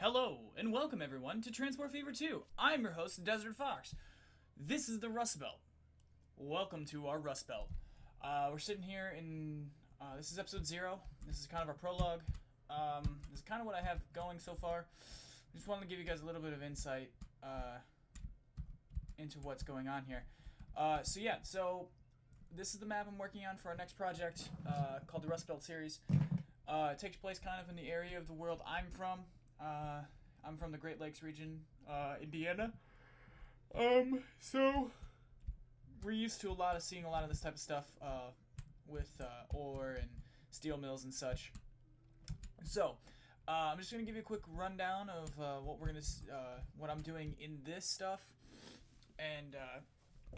Hello, and welcome everyone to Transport Fever 2. I'm your host, DesertFox. This is the Rust Belt. Welcome to our Rust Belt. We're sitting here in, this is episode 0. This is kind of our prologue. This is kind of what I have going so far. I just wanted to give you guys a little bit of insight into what's going on here. So this is the map I'm working on for our next project called the Rust Belt series. It takes place kind of in the area of the world I'm from. I'm from the Great Lakes region, Indiana. So we're used to seeing a lot of this type of stuff, with, ore and steel mills and such. So, I'm just gonna give you a quick rundown of, what I'm doing in this stuff, and,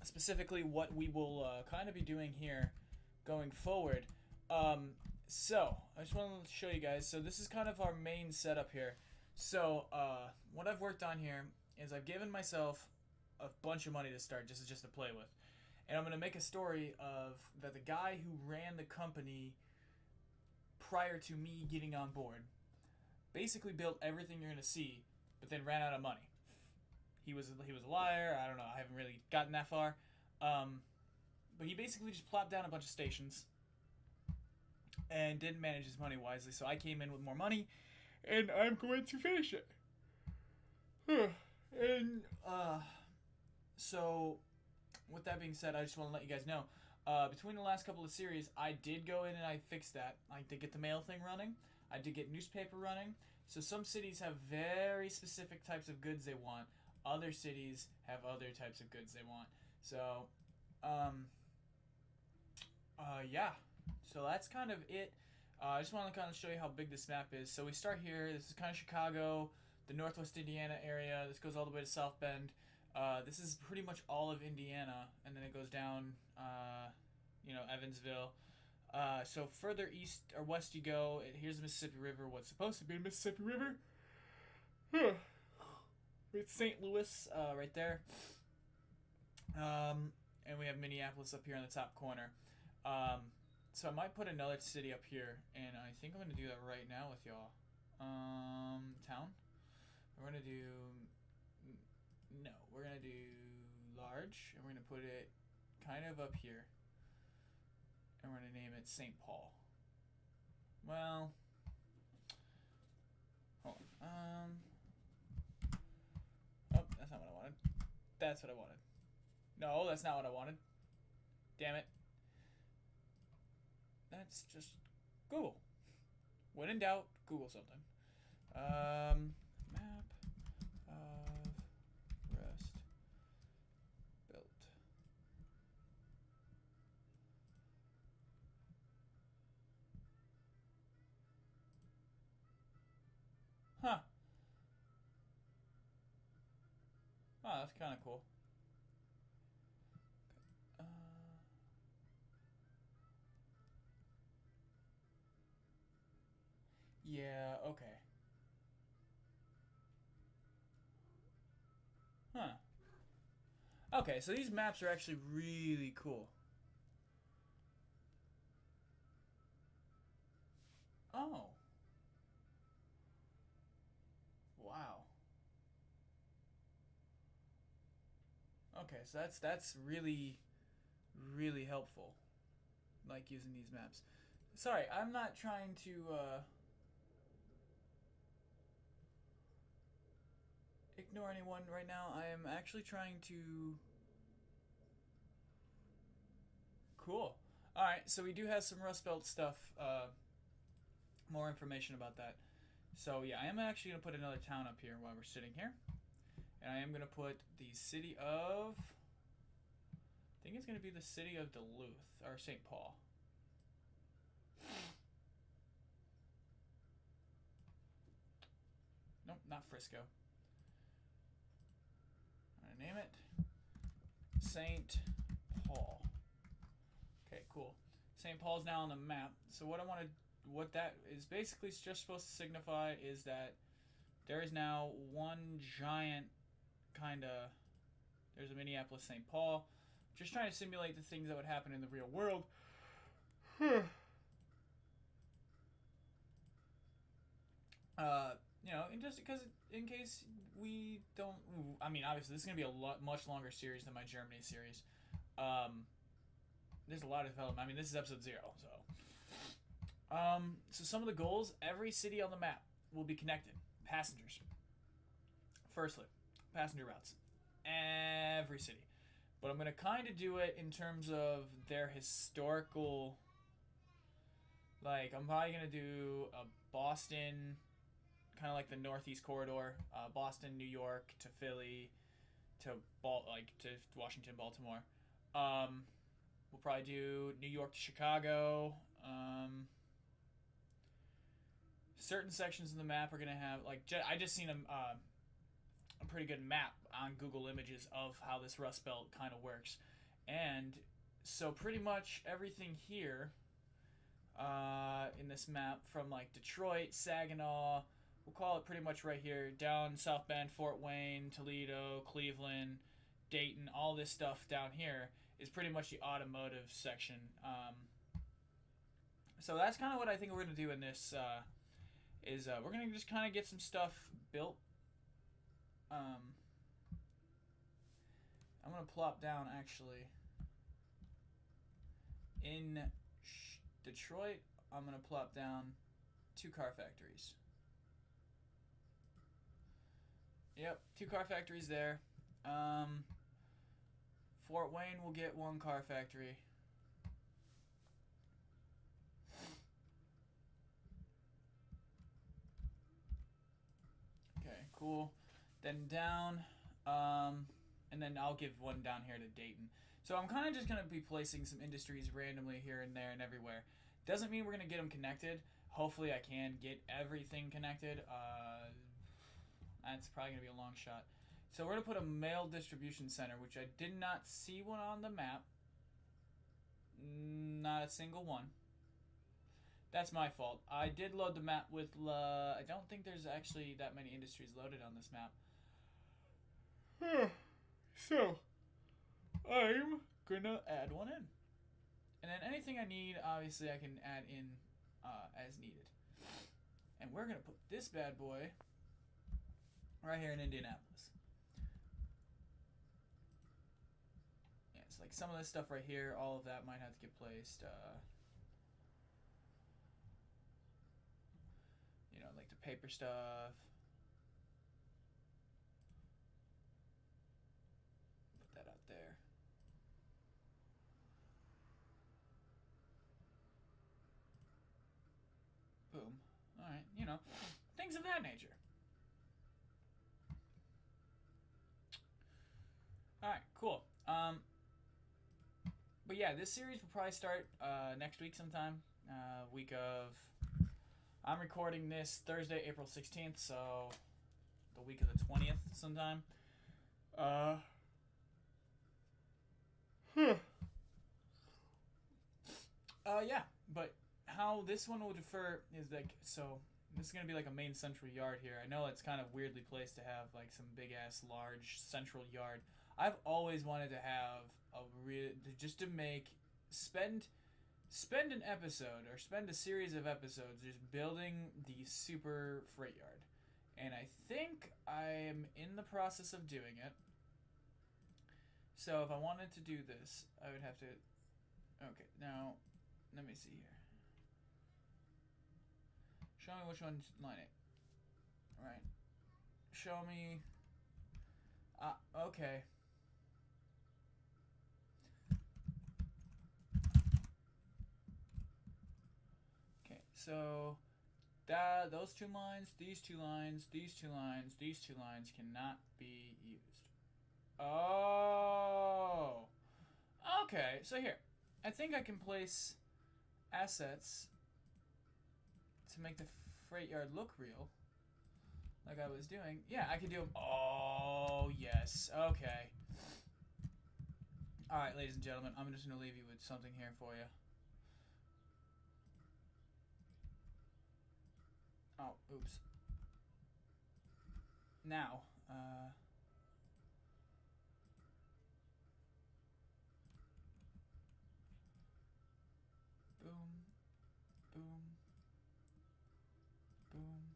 specifically what we will, kind of be doing here going forward. So, I just want to show you guys. So, this is kind of our main setup here. So, what I've worked on here is I've given myself a bunch of money to start, just to play with. And I'm going to make a story of that the guy who ran the company prior to me getting on board basically built everything you're going to see, but then ran out of money. He was a liar. I don't know. I haven't really gotten that far. But he basically just plopped down a bunch of stations and didn't manage his money wisely. So I came in with more money, and I'm going to finish it. So with that being said, I just want to let you guys know, between the last couple of series, I did go in and I fixed that. I did get the mail thing running. I did get newspaper running. So some cities have very specific types of goods they want. Other cities have other types of goods they want. So, yeah. So that's kind of it. I just want to kind of show you how big this map is. So we start here. This is kind of Chicago, the Northwest Indiana area. This goes all the way to South Bend. This is pretty much all of Indiana, and then it goes down, Evansville. So further east or west you go, here's the Mississippi River, what's supposed to be the Mississippi River. It's St. Louis, right there. And we have Minneapolis up here in the top corner. So I might put another city up here, and I think I'm going to do that right now with y'all. Town. We're going to do... No, we're going to do large, and we're going to put it kind of up here. And we're going to name it St. Paul. Well... Hold on. Oh, that's not what I wanted. That's what I wanted. No, that's not what I wanted. Damn it. That's just Google. When in doubt, Google something. Map of Rust Belt. Huh. Oh, that's kind of cool. Yeah, okay. Huh. Okay, so these maps are actually really cool. Oh. Wow. Okay, so that's really, really helpful. Like using these maps. Sorry, I'm not trying to, ignore anyone right now. I am actually trying to... Cool. Alright, so we do have some Rust Belt stuff, more information about that. So yeah, I am actually going to put another town up here while we're sitting here. And I am going to put the city of... I think it's going to be the city of Duluth, or St. Paul. Nope, not Frisco. I'm going to name it St. Paul. Okay, cool. St. Paul's now on the map. So what that is basically just supposed to signify is that there is now one giant there's a Minneapolis St. Paul. Just trying to simulate the things that would happen in the real world. you know, and just because in case we don't, I mean, obviously this is gonna be a much longer series than my Germany series. Um, there's a lot of development. I mean, this is episode 0, so. So some of the goals: every city on the map will be connected. Passengers. Firstly, passenger routes. Every city. But I'm going to kind of do it in terms of their historical. Like, I'm probably going to do a Boston, kind of like the Northeast Corridor. Boston, New York to Philly to to Washington, Baltimore. We'll probably do New York to Chicago. Certain sections of the map are going to have, like, I just seen a pretty good map on Google Images of how this Rust Belt kind of works. And so pretty much everything here in this map from like Detroit, Saginaw, we'll call it pretty much right here, down South Bend, Fort Wayne, Toledo, Cleveland, Dayton, all this stuff down here is pretty much the automotive section. So that's kind of what I think we're going to do in this is we're going to just kind of get some stuff built. I'm going to plop down actually in Detroit. I'm going to plop down 2 car factories. Yep, 2 car factories there. Fort Wayne will get 1 car factory. Okay, cool. Then down, and then I'll give 1 down here to Dayton. So I'm kind of just going to be placing some industries randomly here and there and everywhere. Doesn't mean we're going to get them connected. Hopefully I can get everything connected. That's probably going to be a long shot. So we're going to put a mail distribution center, which I did not see one on the map. Not a single one. That's my fault. I did load the map with, I don't think there's actually that many industries loaded on this map. So, I'm gonna add 1 in. And then anything I need, obviously I can add in as needed. And we're gonna put this bad boy right here in Indianapolis. Yeah, it's like some of this stuff right here, all of that might have to get placed. You know, like the paper stuff. Put that out there. Boom. Alright, you know, things of that nature. Alright, cool. But yeah, this series will probably start next week sometime. Week of... I'm recording this Thursday, April 16th, so the week of the 20th sometime. Yeah, but how this one will differ is like, so this is going to be like a main central yard here. I know it's kind of weirdly placed to have like some big ass large central yard. I've always wanted to have a just to make, spend an episode or spend a series of episodes just building the super freight yard. And I think I am in the process of doing it. So if I wanted to do this, I would have to... Okay, now, let me see here. Show me which one's line it. Right. Show me... okay. Okay, so... those 2 lines, these 2 lines, these 2 lines, these 2 lines cannot be used. Oh! Okay, so here. I think I can place assets to make the freight yard look real. Like I was doing. Yeah, I can do them. Oh, yes. Okay. Alright, ladies and gentlemen, I'm just going to leave you with something here for you. Oh, oops. Now, boom, boom, boom,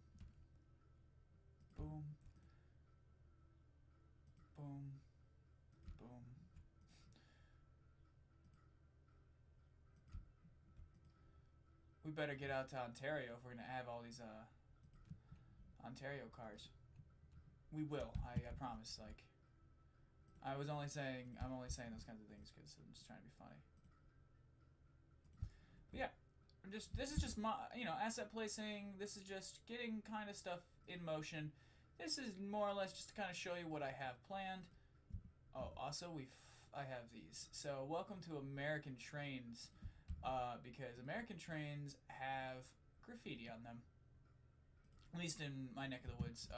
we better get out to Ontario if we're gonna have all these Ontario cars. We will. I promise. Like, I'm only saying those kinds of things because I'm just trying to be funny. But yeah, this is just my, asset placing. This is just getting kind of stuff in motion. This is more or less just to kind of show you what I have planned. Oh, also I have these. So welcome to American Trains, because American Trains have graffiti on them. At least in my neck of the woods.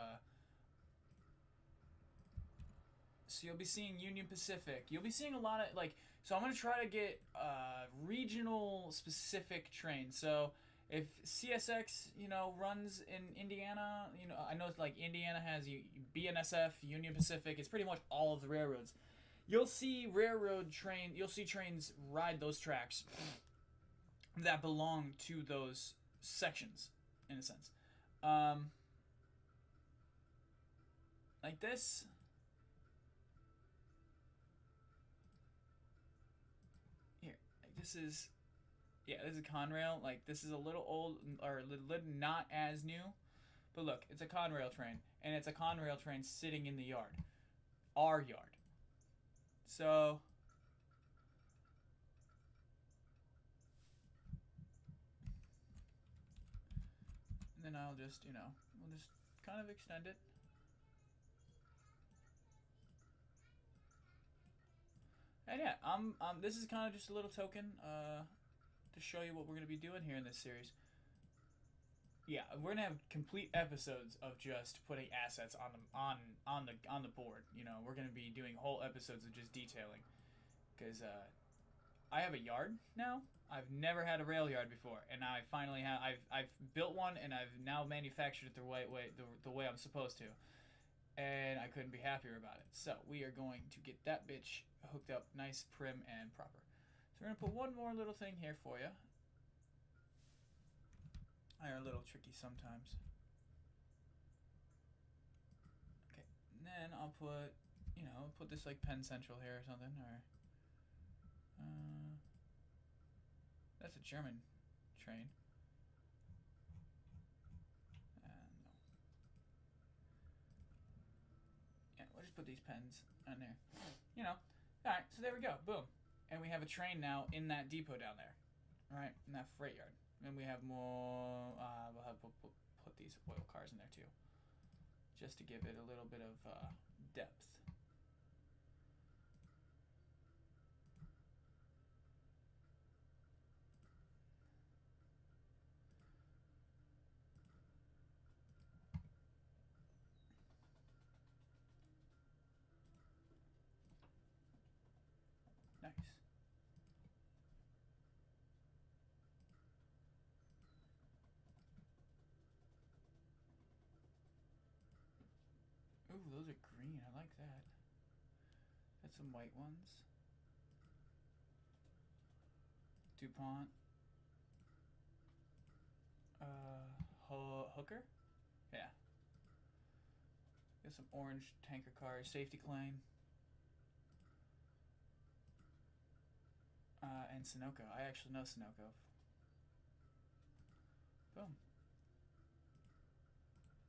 So you'll be seeing Union Pacific. You'll be seeing a lot of, like, so I'm going to try to get regional specific trains. So if CSX, runs in Indiana, I know it's like Indiana has BNSF, Union Pacific. It's pretty much all of the railroads. You'll see trains ride those tracks that belong to those sections, in a sense. Like this. Here, this is Conrail. Like, this is a little old, or not as new, but look, it's a Conrail train, and it's a Conrail train sitting in the yard, our yard. So and then I'll just, we'll just kind of extend it. And yeah, this is kind of just a little token to show you what we're gonna be doing here in this series. Yeah, we're gonna have complete episodes of just putting assets on the board. We're gonna be doing whole episodes of just detailing, because I have a yard now. I've never had a rail yard before, and I finally have. I've built one, and I've now manufactured it the right way, the way I'm supposed to, and I couldn't be happier about it. So we are going to get that bitch hooked up nice, prim, and proper. So we're gonna put one more little thing here for you. They're a little tricky sometimes. Okay, and then I'll put, put this like Penn Central here or something, or that's a German train. No. Yeah, we'll just put these pens on there. Alright, so there we go. Boom. And we have a train now in that depot down there. Alright, in that freight yard. And we have more, we'll put these oil cars in there too. Just to give it a little bit of depth. Nice. Ooh, those are green. I like that. That's some white ones. DuPont. Hooker? Yeah. Got some orange tanker cars. Safety Claim. And Sunoco. I actually know Sunoco. Boom.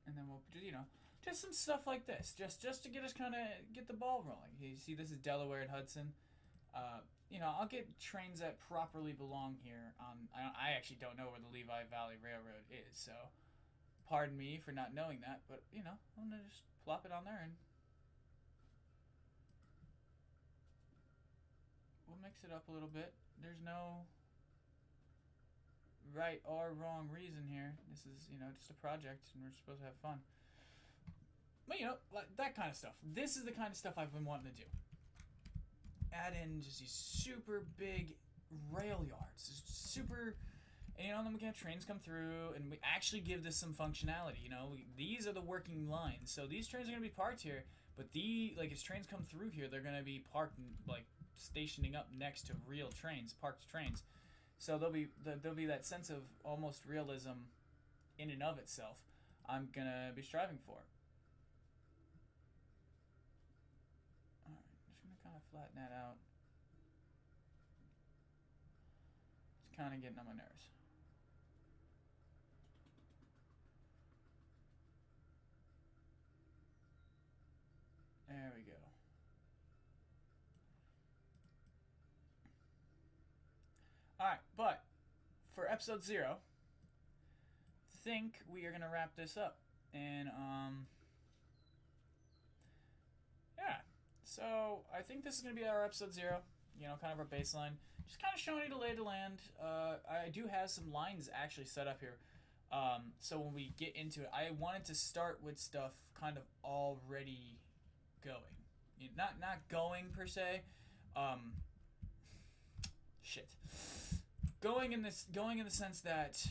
And then we'll, just some stuff like this, just to get us get the ball rolling. You see, this is Delaware and Hudson. I'll get trains that properly belong here. I actually don't know where the Lehigh Valley Railroad is, so pardon me for not knowing that. But I'm gonna just plop it on there, and we'll mix it up a little bit. There's no right or wrong reason here. This is, just a project, and we're supposed to have fun. But, like that kind of stuff. This is the kind of stuff I've been wanting to do. Add in just these super big rail yards. Just super, and then we can have trains come through, and we actually give this some functionality. These are the working lines. So these trains are going to be parked here, but as trains come through here, they're going to be parked, stationing up next to real trains, parked trains. So there'll be that sense of almost realism in and of itself I'm going to be striving for. Alright, just going to kind of flatten that out. It's kind of getting on my nerves. Alright, but for episode 0, think we are going to wrap this up. And, yeah. So, I think this is going to be our episode 0. You know, kind of our baseline. Just kind of showing you the lay of the land. I do have some lines actually set up here. So when we get into it, I wanted to start with stuff kind of already going. Not going per se. Going in the sense that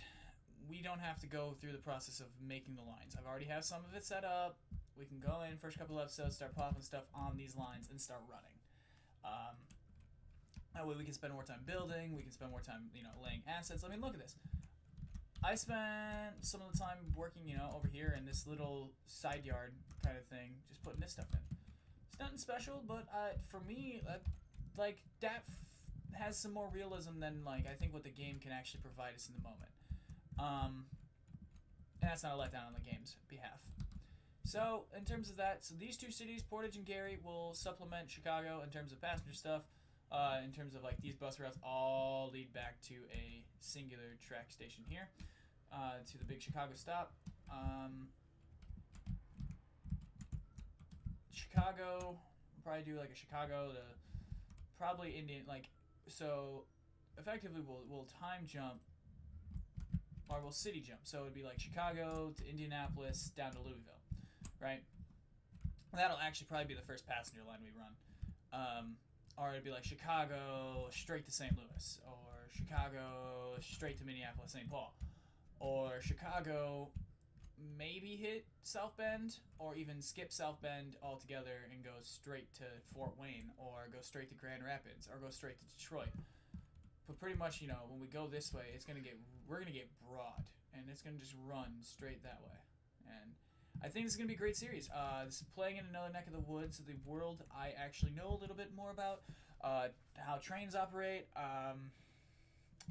we don't have to go through the process of making the lines. I've already have some of it set up. We can go in first couple of episodes, start popping stuff on these lines, and start running. That way we can spend more time building. We can spend more time, laying assets. I mean, look at this. I spent some of the time working, over here in this little side yard kind of thing, just putting this stuff in. It's nothing special, but for me, that has some more realism than, I think what the game can actually provide us in the moment. And that's not a letdown on the game's behalf. So, in terms of that, these two cities, Portage and Gary, will supplement Chicago in terms of passenger stuff. In terms of these bus routes all lead back to a singular track station here, to the big Chicago stop. Chicago, we'll probably do a Chicago to probably Indian, so effectively we'll time jump, or we'll city jump. So it'd be Chicago to Indianapolis down to Louisville, right? That'll actually probably be the first passenger line we run. Or it'd be Chicago straight to St. Louis, or Chicago straight to Minneapolis, St. Paul, or Chicago maybe hit South Bend, or even skip South Bend altogether and go straight to Fort Wayne, or go straight to Grand Rapids, or go straight to Detroit. But pretty much, when we go this way, we're gonna get broad, and it's gonna just run straight that way. And I think this is going to be a great series. This is playing in another neck of the woods of the world I actually know a little bit more about. How trains operate,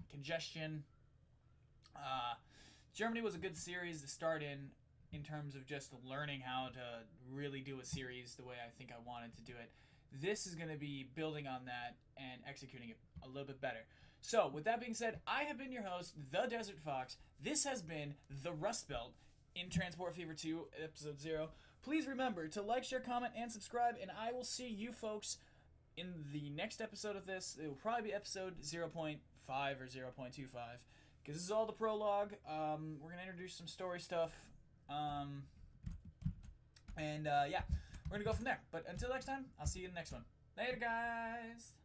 congestion. Germany was a good series to start in terms of just learning how to really do a series the way I think I wanted to do it. This is going to be building on that and executing it a little bit better. So, with that being said, I have been your host, the Desert Fox. This has been The Rust Belt in Transport Fever 2, Episode 0. Please remember to like, share, comment, and subscribe, and I will see you folks in the next episode of this. It will probably be episode 0.5 or 0.25, because this is all the prologue. We're going to introduce some story stuff, yeah, we're going to go from there. But until next time, I'll see you in the next one. Later, guys!